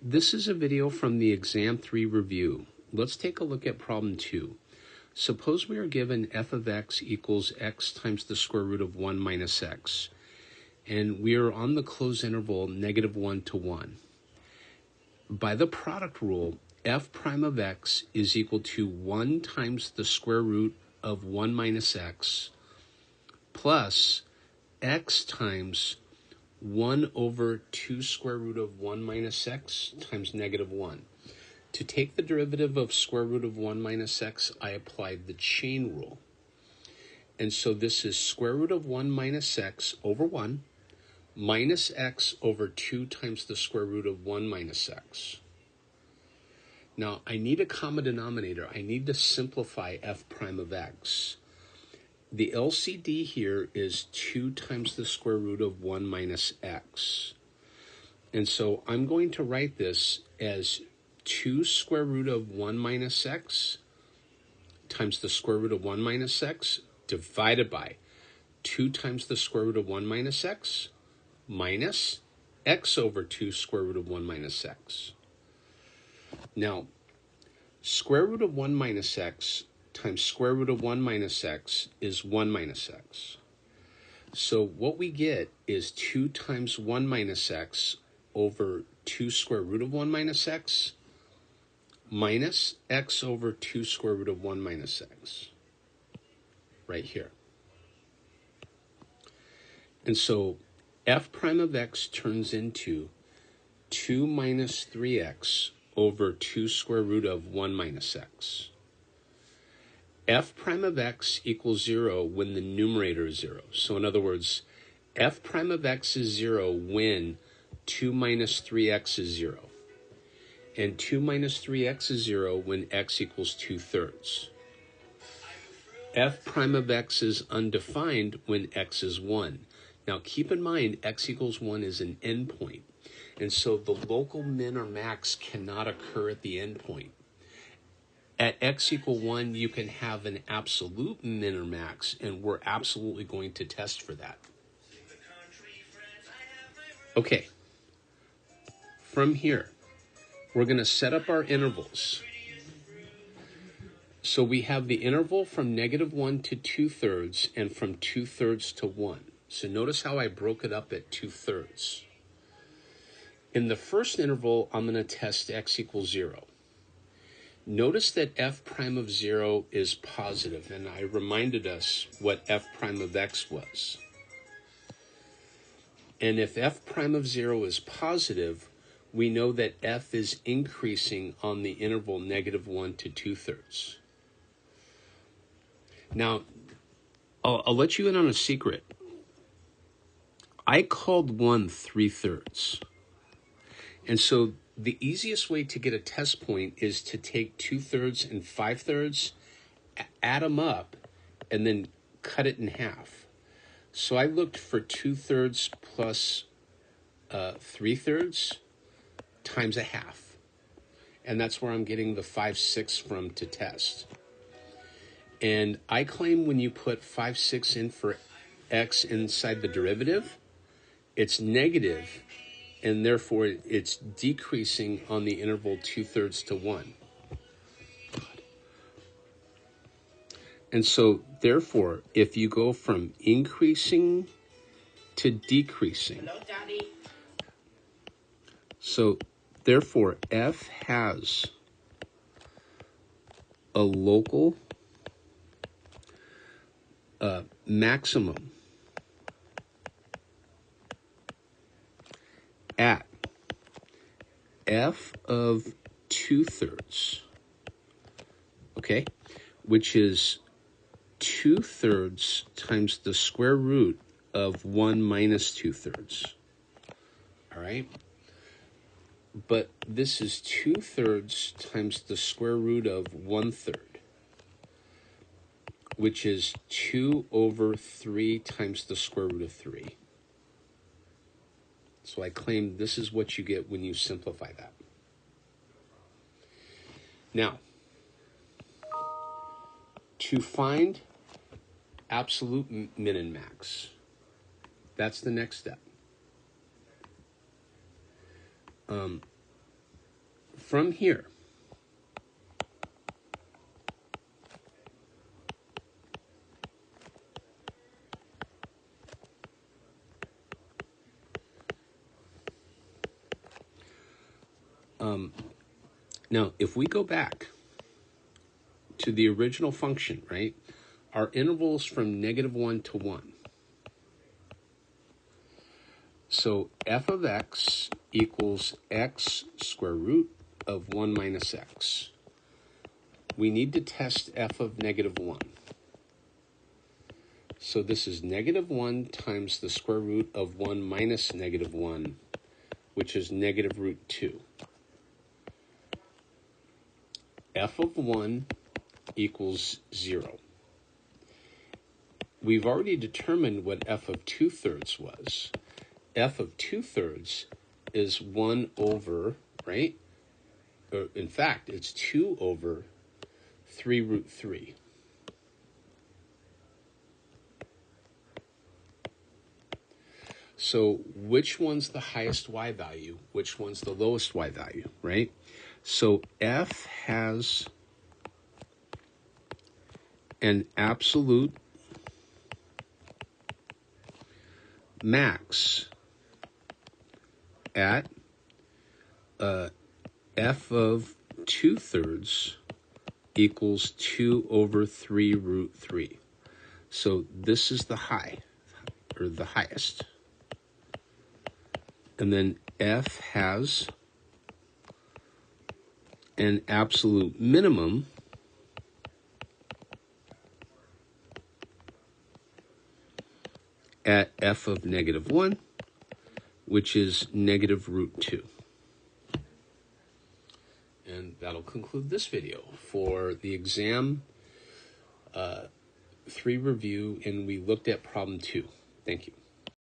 This is a video from the Exam 3 review. Let's take a look at problem 2. Suppose we are given f of x equals x times the square root of 1 minus x, and we are on the closed interval -1 to 1. By the product rule, f prime of x is equal to 1 times the square root of 1 minus x plus x times 1 over 2 square root of 1 minus x times -1. To take the derivative of square root of 1 minus x, I applied the chain rule. And so this is square root of 1 minus x over 1 minus x over 2 times the square root of 1 minus x. Now, I need a common denominator. I need to simplify f prime of x. The LCD here is 2 times the square root of 1 minus x. And so I'm going to write this as 2 square root of 1 minus x times the square root of 1 minus x divided by 2 times the square root of 1 minus x minus x over 2 square root of 1 minus x. Now, square root of 1 minus x times square root of 1 minus x is 1 minus x. So what we get is 2 times 1 minus x over 2 square root of 1 minus x minus x over 2 square root of 1 minus x, right here. And so f prime of x turns into 2 minus 3x over 2 square root of 1 minus x. F prime of x equals 0 when the numerator is 0. So in other words, f prime of x is 0 when 2 minus 3x is 0. And 2 minus 3x is 0 when x equals 2/3. F prime of x is undefined when x is 1. Now keep in mind, x equals 1 is an endpoint. And so the local min or max cannot occur at the endpoint. At x equal 1, you can have an absolute min or max, and we're absolutely going to test for that. Okay, from here, we're going to set up our intervals. So we have the interval from -1 to 2/3 and from 2/3 to 1. So notice how I broke it up at 2/3. In the first interval, I'm going to test x equals 0. Notice that f prime of 0 is positive, and I reminded us what f prime of x was. And if f prime of 0 is positive, we know that f is increasing on the interval -1 to 2/3. Now, I'll let you in on a secret. I called 1 3/3. And so the easiest way to get a test point is to take 2/3 and 5/3, add them up, and then cut it in half. So I looked for 2/3 plus 3/3 times a half. And that's where I'm getting the 5/6 from to test. And I claim when you put 5/6 in for x inside the derivative, it's negative, and therefore it's decreasing on the interval 2/3 to 1. And so therefore, if you go from increasing to decreasing, so therefore f has a local maximum at f of 2/3, okay, which is 2/3 times the square root of 1 minus 2/3, all right? But this is 2/3 times the square root of 1/3, which is 2 over 3 times the square root of 3. So I claim this is what you get when you simplify that. Now, to find absolute min and max, that's the next step. from here, now if we go back to the original function, right, our intervals from -1 to 1. So f of x equals x square root of 1 minus x. We need to test f of -1. So this is -1 times the square root of 1 minus -1, which is -√2. F of 1 equals 0. We've already determined what f of 2/3 was. F of 2/3 is 1 over, right? Or in fact, it's 2 over 3√3. So which one's the highest y value? Which one's the lowest y value, right? So f has an absolute max at f of 2/3 equals 2 over 3√3. So this is the high, or the highest. And then f has an absolute minimum at f of -1, which is -√2. And that'll conclude this video for the exam 3 review, and we looked at problem 2. Thank you.